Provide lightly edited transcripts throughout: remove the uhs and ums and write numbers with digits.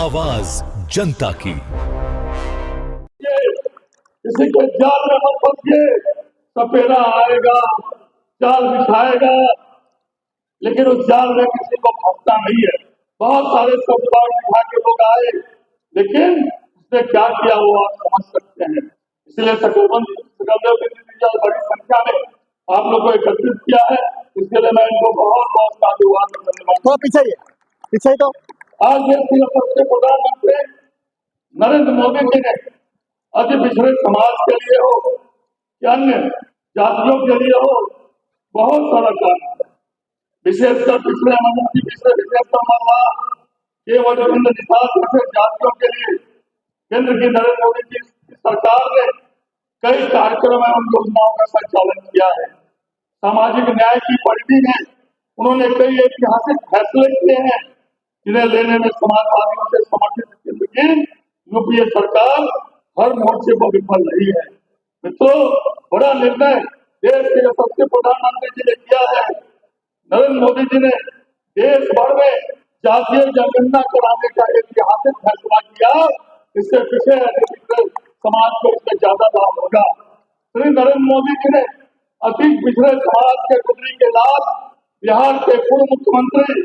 आवाज जनता की। किसी के जाल में मत फंसिए, सपेरा आएगा, जाल बिछाएगा, लेकिन उस जाल में किसी को फंसना नहीं है। बहुत सारे सपना बिठा के लोग आए, लेकिन उसने क्या किया वो आप समझ सकते हैं। इसलिए बड़ी संख्या में आप लोग को एकत्रित किया है, इसके लिए मैं इनको बहुत बहुत साधुवाद और धन्यवाद। पीछे तो आज देश के सबसे प्रधानमंत्री नरेंद्र मोदी जी ने अति पिछड़े समाज के लिए हो या अन्य जातियों के लिए हो बहुत सारा काम किया। विशेषकर पिछड़े अनुसूचित पिछड़े विशेषकर महिला केवल विभिन्न निषाद जातियों के लिए केंद्र की नरेंद्र मोदी जी की सरकार ने कई कार्यक्रम एवं योजनाओं का संचालन किया है। सामाजिक न्याय की परिधि में उन्होंने कई ऐतिहासिक फैसले किए हैं जिन्हें लेने में समाजवादियों से समर्थित लेकिन यूपीए सरकार हर मोर्चे पर विफल रही है। मित्रों, बड़ा निर्णय देश के सबसे प्रधानमंत्री जी ने किया है। नरेंद्र मोदी जी ने देश भर में जातीय जनगणना कराने का ऐतिहासिक फैसला किया। इससे पिछड़े समाज को इससे ज्यादा लाभ होगा। श्री नरेंद्र मोदी जी ने अति पिछड़े समाज के गुजरी के लाभ बिहार के पूर्व मुख्यमंत्री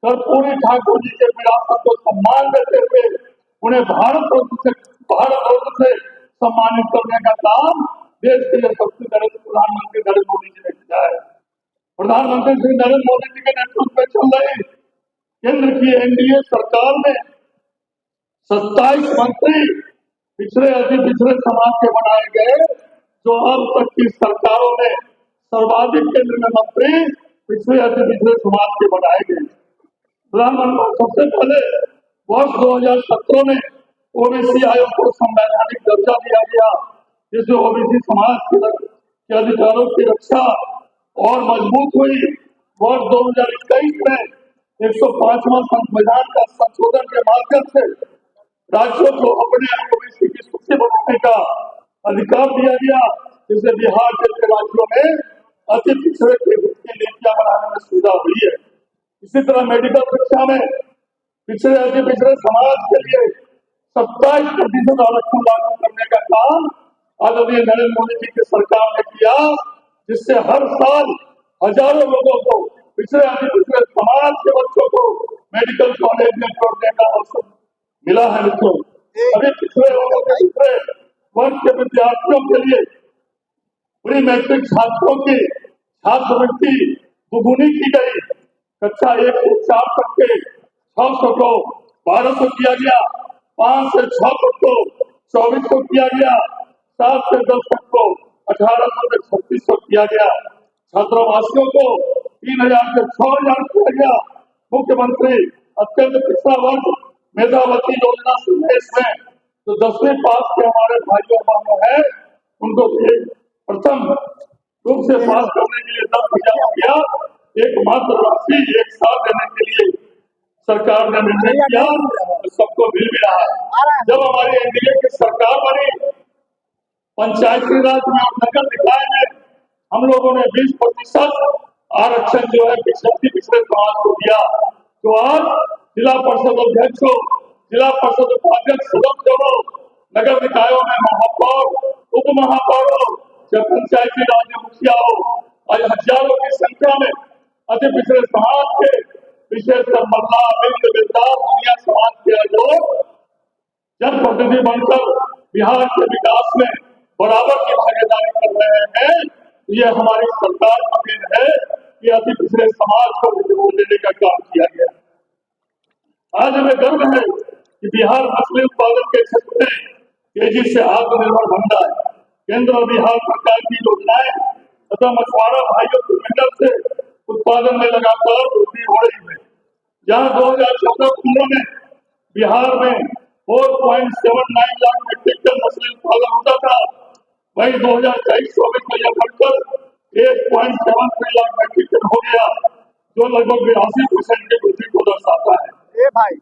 कर्पूरी ठाकुर जी के विरासत को सम्मान देते हुए उन्हें भारत रत्न से सम्मानित करने का काम देश के सबसे बड़े प्रधानमंत्री नरेंद्र मोदी जी ने किया है। प्रधानमंत्री श्री नरेंद्र मोदी जी के नेतृत्व में चल रही केंद्र की एनडीए सरकार में 27 मंत्री पिछड़े अति पिछड़े समाज के बनाए गए, जो अब तक की सरकारों में सर्वाधिक केंद्र में मंत्री पिछड़े अति पिछड़े समाज के बनाए गए। प्रधानमंत्री सबसे पहले वर्ष 2017 में ओबीसी आयोग को संवैधानिक दर्जा दिया गया, जिससे ओबीसी समाज के अधिकारों की रक्षा और मजबूत हुई। वर्ष 2021 में 105वां संविधान का संशोधन के माध्यम से राज्यों को अपने ओबीसी की सूची बनाने का अधिकार दिया गया, जिससे बिहार जैसे राज्यों में अति पिछड़े की नीतियां बनाने में सुविधा हुई है। इसी तरह मेडिकल शिक्षा में पिछड़े अति पिछड़े समाज के लिए 27% आरक्षण लागू करने का काम आदरणीय नरेंद्र मोदी जी की सरकार ने किया, जिससे हर साल हजारों लोगों को पिछड़े अति पिछड़े समाज के बच्चों को मेडिकल कॉलेज में पढ़ने का अवसर मिला है। मित्रों, अभी पिछड़े लोगों के पिछड़े वर्ग के विद्यार्थियों के लिए प्री मैट्रिक छात्रों की छात्रवृत्ति दुगुनी की गई। कक्षा 1 से 4 तक के 600 को 1200 किया गया, 5 से 6 को 2400 किया गया, 7 से 10 तक को 1800 से 3600 किया गया। छात्रावासियों को 3000 से 6000 किया गया। मुख्यमंत्री अत्यंत पिछड़ा वर्ग मेधावती योजना संदेश में जो 10वीं पास के हमारे भाइयों बहनों हैं, उनको प्रथम रूप से पास करने के लिए 10,000 रुपया एकमात्र राशि एक साल देने के लिए सरकार ने निर्णय किया, तो सबको मिल भी रहा है। जब हमारी एनडीए की सरकार बनी, पंचायती राज में और नगर निकाय में हम लोगों ने 20% आरक्षण जो है पिछड़े समाज को दिया। तो आज जिला परिषद अध्यक्ष हो, जिला परिषद उपाध्यक्ष सदस्य हो, नगर निकायों में महापौर, उप महापौर हो, या पंचायती राज मुखिया हो, आज हजारों की संख्या में अति पिछड़े समाज के विशेषकर महिला दुनिया समाज के लोग जनप्रतिनिधि बनकर बिहार के विकास में बराबर की भागीदारी कर रहे हैं। ये हमारी सरकार का दिन है कि अति पिछड़े समाज को देने का काम किया गया। आज हमें गर्व है कि बिहार मछली उत्पादन के क्षेत्र में तेजी से आत्मनिर्भर बन रहा है। केंद्र और बिहार सरकार की योजनाएं तथा मछुआरा भाइयों की मदद से उत्पादन में लगातार वृद्धि हो रही है। जहां 2014-15 में बिहार में 4.79 लाख मीट्रिक टन मछली उत्पादन होता था, वही 2023-24 में यह बढ़कर 1.73 लाख मीट्रिक टन हो गया, जो लगभग 82% की वृद्धि को दर्शाता है।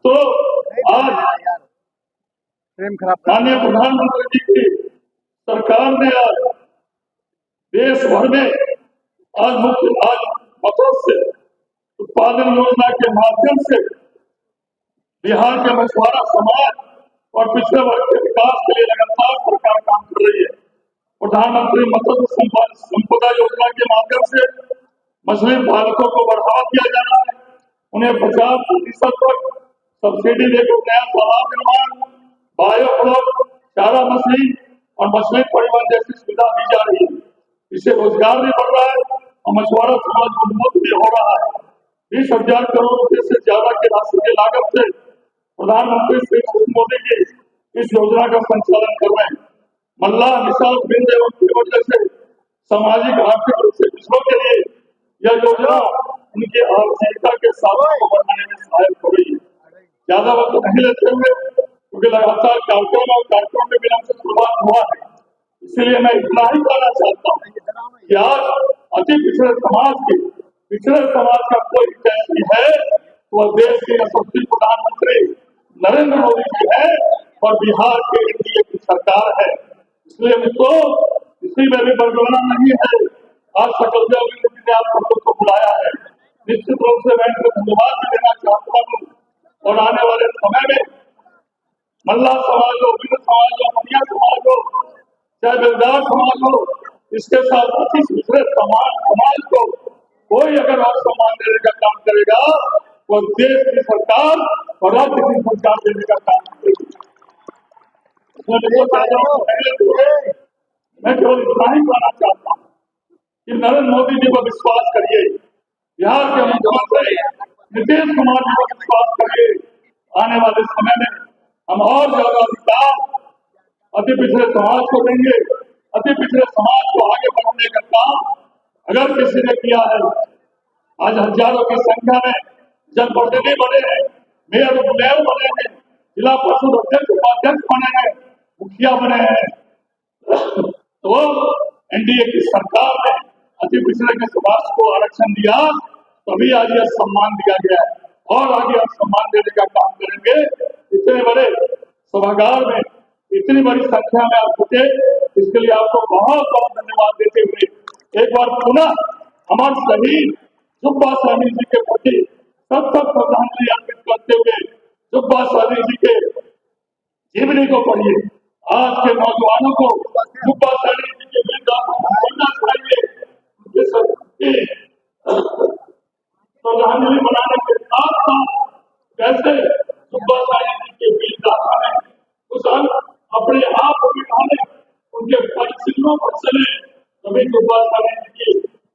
तो आज माननीय प्रधानमंत्री जी की सरकार ने आज देश भर में आज मत्स्य उत्पादन योजना के माध्यम से बिहार के मछुआरा समाज और पिछड़े वर्ग के विकास के लिए लगातार सरकार काम कर रही है। प्रधानमंत्री मत्स्य संपदा योजना के माध्यम से मछली पालकों को बढ़ावा दिया जा रहा है। उन्हें 50% तक सब्सिडी देकर नया तालाब निर्माण, बायोफ्लॉक, चारा मछली और मछली परिवहन जैसी सुविधा दी जा रही है। इससे रोजगार भी बढ़ रहा है और मछुआरा समाज मजबूत भी हो रहा है। 20,000 करोड़ रुपए से ज्यादा की राशि की लागत से प्रधानमंत्री श्री नरेंद्र मोदी जी इस योजना का संचालन कर रहे हैं। मल्लाह, निषाद, बिंद एवं केवट जैसे सामाजिक आर्थिक रूप से पिछड़ों के लिए यह योजना उनकी आजीविका के साधन को बढ़ाने में सहायक हो रही है। ज्यादा वक्त नहीं लेते हुए, क्योंकि लगातार कार्यक्रम में विलंब से शुरुआत हुआ है, इसलिए मैं इतना ही कहना चाहता हूँ कि आज अति पिछड़े समाज का कोई कैसी है तो वह देश के यशस्वी प्रधानमंत्री नरेंद्र मोदी जी है और बिहार के एनडीए की सरकार है। इसलिए मित्रों, इसी में भी बरगलाना नहीं है। आज सकल देव जी ने आप सबको को बुलाया है। निश्चित रूप से मैं इनको धन्यवाद भी देना चाहता हूँ और आने वाले समय में मल्लाह समाज हो, बिंद समाज हो, मनिया समाज हो, चाहे बेलदार समाज हो, इसके साथ अति पिछड़े समाज को कोई अगर और सम्मान देने का काम करेगा वो देश की सरकार और राज्य की सरकार देने का काम करेगी। मैं केवल इतना ही कहना चाहता हूँ कि नरेंद्र मोदी जी को विश्वास करिए, बिहार के मुख्यमंत्री नीतीश कुमार जी को विश्वास करिए। आने वाले समय में हम और ज्यादा अधिकार अति पिछड़े समाज को देंगे। अति पिछड़े समाज को आगे बढ़ाने का काम अगर किसी ने किया है, आज हजारों की संख्या में जनप्रतिनिधि बने हैं, मेयर बने हैं, जिला परिषद अध्यक्ष उपाध्यक्ष बने हैं, मुखिया बने हैं, तो एनडीए की सरकार ने अति पिछड़े के समाज को आरक्षण दिया, तभी आज यह सम्मान दिया गया है और आगे हम सम्मान देने का काम करेंगे। इतने बड़े सभागार में इतनी बड़ी संख्या में आप जुटे, इसके लिए आपको बहुत बहुत धन्यवाद देते हुए एक बार पुनः हमारे शहीद सुब्बा साहनी जी के प्रति सब श्रद्धांजलि अर्पित करते हुए सुब्बा साहनी जी के जीवनी को पढ़िए। आज के नौजवानों को सुब्बा साहनी जी के विरुद्ध बोलना चाहिए। श्रद्धांजलि मनाने के साथ साथ कैसे सुब्बा साहनी जी के वीर गाथा में कुछ अपने आप को बिठाने, उनके परिचितों पर चले, तभी सुब्बा साहनी जी की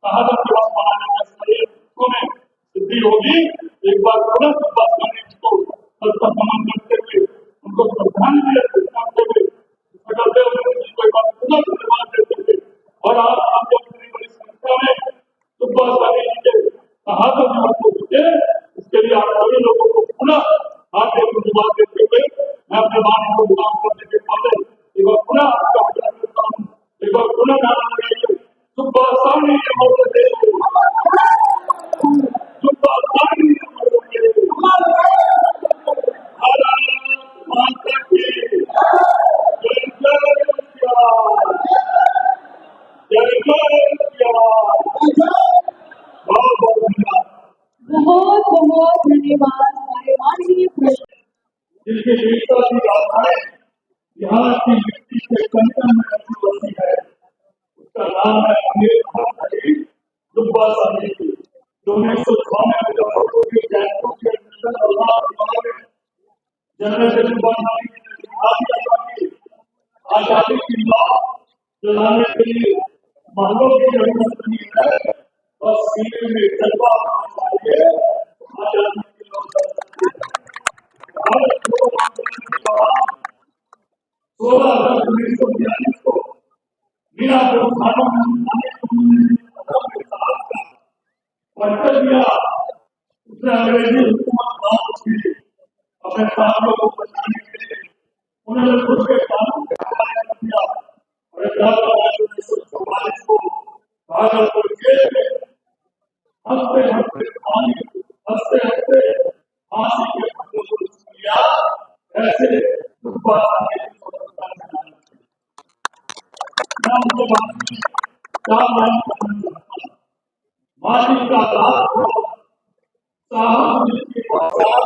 शहादत दिवस मनाने में सही में सिद्धि होगी। एक बार पुनः सुब्बा साहनी जी को सम्मान करते हुए, उनको श्रद्धांजलि अर्पित करते हुए, सकल देव जी को एक बार पुनः धन्यवाद देते हुए और आज आप लोग इतनी बड़ी संख्या में सुब्बा साहनी जी के शहादत दिवस को जुटे, इसके लिए आप सभी लोगों को पुनः हार्दिक धन्यवाद देते हुए मैं अपने वाणी को विराम करने के पहले एक बार पुनः आपका आग्रह करता हूँ, एक बार पुनः नारा लगाइए, सुब्बा साहनी अमर रहे, सुब्बा साहनी अमर रहे, भारत माता की जय, जय श्रीराम, जय श्रीराम। बहुत बहुत धन्यवाद। बहुत बहुत धन्यवाद हमारे माननीय जिनकी वीरता की गाथाएं यहाँ की मिट्टी के कंकन में बसी है, उसका नाम है अमीर भाई सुब्बा साहनी जी, जो 1996 में जयपुर के जनरल से सुब्बा साहनी जी ने सिखा दिया आजादी की लौ जलाने के लिए महलों की जरूरत नहीं है, बस सीने में जज्बा होना चाहिए, आजादी की लौ भारत को 16 अगस्त 1942 को मीरापुर थानों में पढ़कर दिया। उसने अंग्रेजी हुकूमत लागू की अपने साथियों को बचाने के लिए, उन्होंने खुद के कानून का पालन किया और 1944 को भागलपुर जेल में हंसते हंसते फांसी के फंदे को लिया। ऐसे सुब्बा साहनी की स्वतंत्रता मैं उनके बारे में 4 लाइन कहना चाहता हूँ। माटी का रात हो, साहब जिसकी पहचान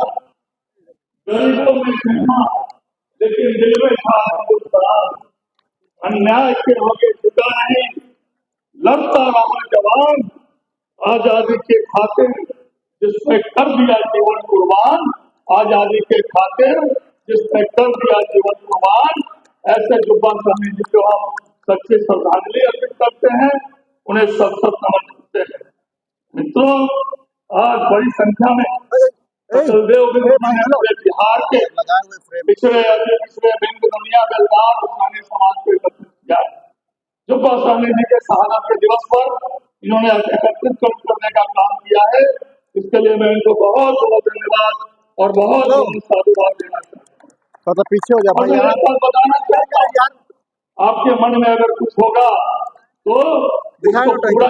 गरीबों में सीमा, लेकिन दिल में था हिंदुस्तान। अन्याय के आगे झुका नहीं, लड़ता रहा जवान। आजादी के खातिर जिसने कर दिया जीवन कुर्बान, आजादी के खातिर जिसने कर दिया जीवन कुर्बान, ऐसे जुब्बा स्वामी जी को हम सच्ची श्रद्धांजलि अर्पित करते हैं, उन्हें सत सत नमन करते हैं। मित्रों, आज बड़ी संख्या में बलदेव बिहार के पिछड़े अति पिछड़े बिंद दुनिया बेलदार स्थानीय समाज को एकत्रित किया है। जुब्बा स्वामी जी के शहादत के दिवस पर इन्होंने एकत्रित करने का काम किया है। इसके लिए मैं इनको बहुत बहुत धन्यवाद और बहुत बहुत साधुवाद देना चाहता हूँ। तो पीछे हो जा और मैं एक बात बताना चाहता हूँ, आपके मन में अगर कुछ होगा तो उसको पूरा